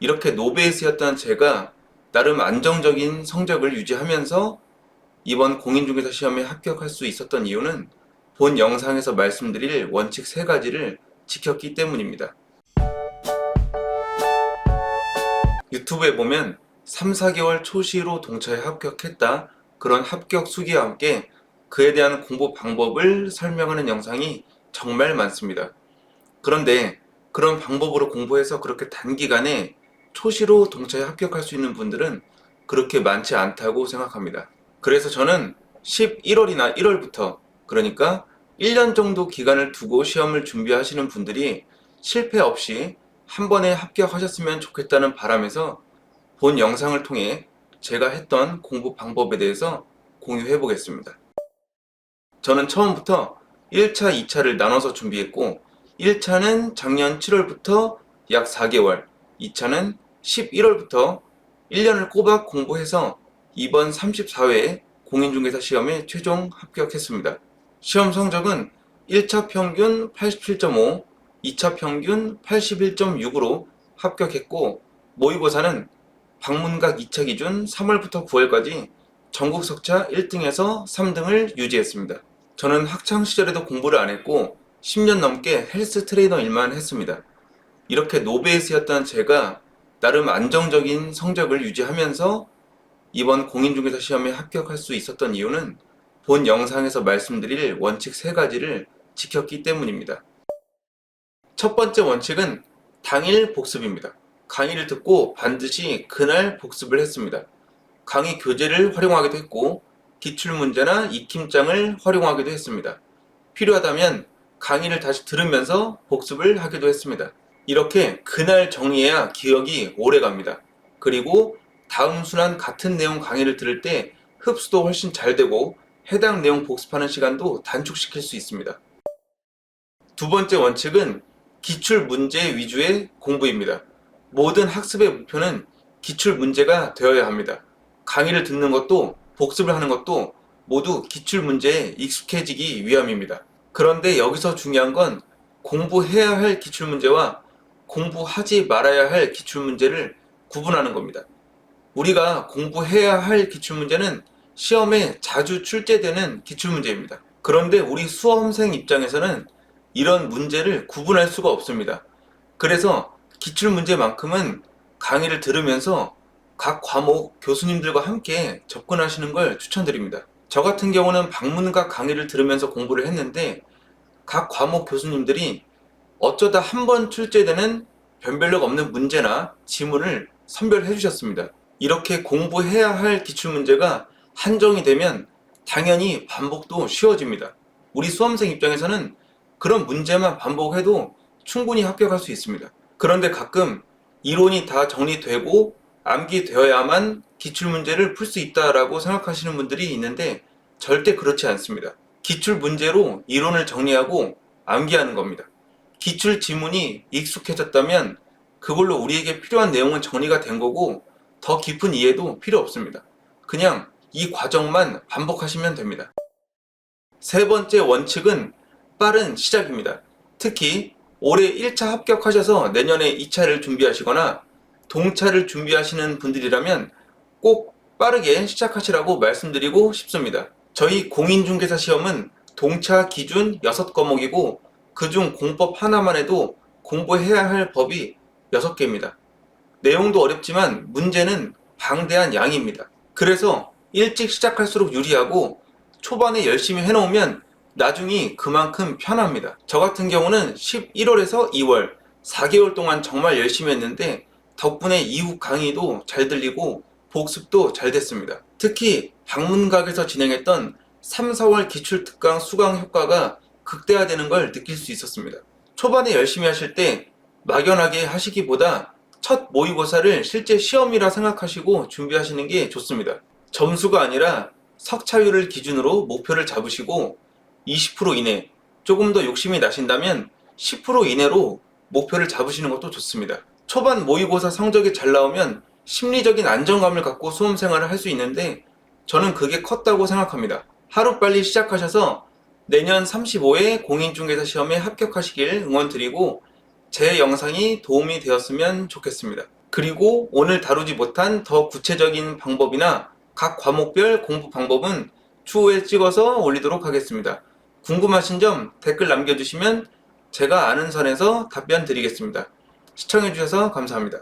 이렇게 노베이스였던 제가 나름 안정적인 성적을 유지하면서 이번 공인중개사 시험에 합격할 수 있었던 이유는 본 영상에서 말씀드릴 원칙 3가지를 지켰기 때문입니다. 유튜브에 보면 3, 4개월 초시로 동차에 합격했다, 그런 합격 수기와 함께 그에 대한 공부 방법을 설명하는 영상이 정말 많습니다. 그런데 그런 방법으로 공부해서 그렇게 단기간에 초시로 동차에 합격할 수 있는 분들은 그렇게 많지 않다고 생각합니다. 그래서 저는 11월이나 1월부터, 그러니까 1년 정도 기간을 두고 시험을 준비하시는 분들이 실패 없이 한 번에 합격하셨으면 좋겠다는 바람에서 본 영상을 통해 제가 했던 공부 방법에 대해서 공유해 보겠습니다. 저는 처음부터 1차, 2차를 나눠서 준비했고, 1차는 작년 7월부터 약 4개월, 2차는 11월부터 1년을 꼬박 공부해서 이번 34회 공인중개사 시험에 최종 합격했습니다. 시험 성적은 1차 평균 87.5, 2차 평균 81.6으로 합격했고, 모의고사는 방문각 2차 기준 3월부터 9월까지 전국 석차 1등에서 3등을 유지했습니다. 저는 학창시절에도 공부를 안 했고 10년 넘게 헬스 트레이너 일만 했습니다. 이렇게 노베이스였던 제가 나름 안정적인 성적을 유지하면서 이번 공인중개사 시험에 합격할 수 있었던 이유는 본 영상에서 말씀드릴 원칙 3가지를 지켰기 때문입니다. 첫 번째 원칙은 당일 복습입니다. 강의를 듣고 반드시 그날 복습을 했습니다. 강의 교재를 활용하기도 했고 기출문제나 익힘장을 활용하기도 했습니다. 필요하다면 강의를 다시 들으면서 복습을 하기도 했습니다. 이렇게 그날 정리해야 기억이 오래 갑니다. 그리고 다음 순환 같은 내용 강의를 들을 때 흡수도 훨씬 잘 되고 해당 내용 복습하는 시간도 단축시킬 수 있습니다. 두 번째 원칙은 기출 문제 위주의 공부입니다. 모든 학습의 목표는 기출 문제가 되어야 합니다. 강의를 듣는 것도 복습을 하는 것도 모두 기출 문제에 익숙해지기 위함입니다. 그런데 여기서 중요한 건 공부해야 할 기출 문제와 공부하지 말아야 할 기출 문제를 구분하는 겁니다. 우리가 공부해야 할 기출 문제는 시험에 자주 출제되는 기출 문제입니다. 그런데 우리 수험생 입장에서는 이런 문제를 구분할 수가 없습니다. 그래서 기출 문제만큼은 강의를 들으면서 각 과목 교수님들과 함께 접근하시는 걸 추천드립니다. 저 같은 경우는 방문각 강의를 들으면서 공부를 했는데 각 과목 교수님들이 어쩌다 한 번 출제되는 변별력 없는 문제나 지문을 선별해 주셨습니다. 이렇게 공부해야 할 기출문제가 한정이 되면 당연히 반복도 쉬워집니다. 우리 수험생 입장에서는 그런 문제만 반복해도 충분히 합격할 수 있습니다. 그런데 가끔 이론이 다 정리되고 암기되어야만 기출문제를 풀 수 있다라고 생각하시는 분들이 있는데 절대 그렇지 않습니다. 기출문제로 이론을 정리하고 암기하는 겁니다. 기출 지문이 익숙해졌다면 그걸로 우리에게 필요한 내용은 정리가 된 거고 더 깊은 이해도 필요 없습니다. 그냥 이 과정만 반복하시면 됩니다. 세 번째 원칙은 빠른 시작입니다. 특히 올해 1차 합격하셔서 내년에 2차를 준비하시거나 동차를 준비하시는 분들이라면 꼭 빠르게 시작하시라고 말씀드리고 싶습니다. 저희 공인중개사 시험은 동차 기준 6과목이고 그중 공법 하나만 해도 공부해야 할 법이 6개입니다. 내용도 어렵지만 문제는 방대한 양입니다. 그래서 일찍 시작할수록 유리하고 초반에 열심히 해놓으면 나중이 그만큼 편합니다. 저 같은 경우는 11월에서 2월 4개월 동안 정말 열심히 했는데 덕분에 이후 강의도 잘 들리고 복습도 잘 됐습니다. 특히 방문각에서 진행했던 3, 4월 기출특강 수강 효과가 극대화되는 걸 느낄 수 있었습니다. 초반에 열심히 하실 때 막연하게 하시기보다 첫 모의고사를 실제 시험이라 생각하시고 준비하시는 게 좋습니다. 점수가 아니라 석차율을 기준으로 목표를 잡으시고 20% 이내, 조금 더 욕심이 나신다면 10% 이내로 목표를 잡으시는 것도 좋습니다. 초반 모의고사 성적이 잘 나오면 심리적인 안정감을 갖고 수험 생활을 할 수 있는데 저는 그게 컸다고 생각합니다. 하루빨리 시작하셔서 내년 35회 공인중개사 시험에 합격하시길 응원드리고 제 영상이 도움이 되었으면 좋겠습니다. 그리고 오늘 다루지 못한 더 구체적인 방법이나 각 과목별 공부 방법은 추후에 찍어서 올리도록 하겠습니다. 궁금하신 점 댓글 남겨주시면 제가 아는 선에서 답변 드리겠습니다. 시청해주셔서 감사합니다.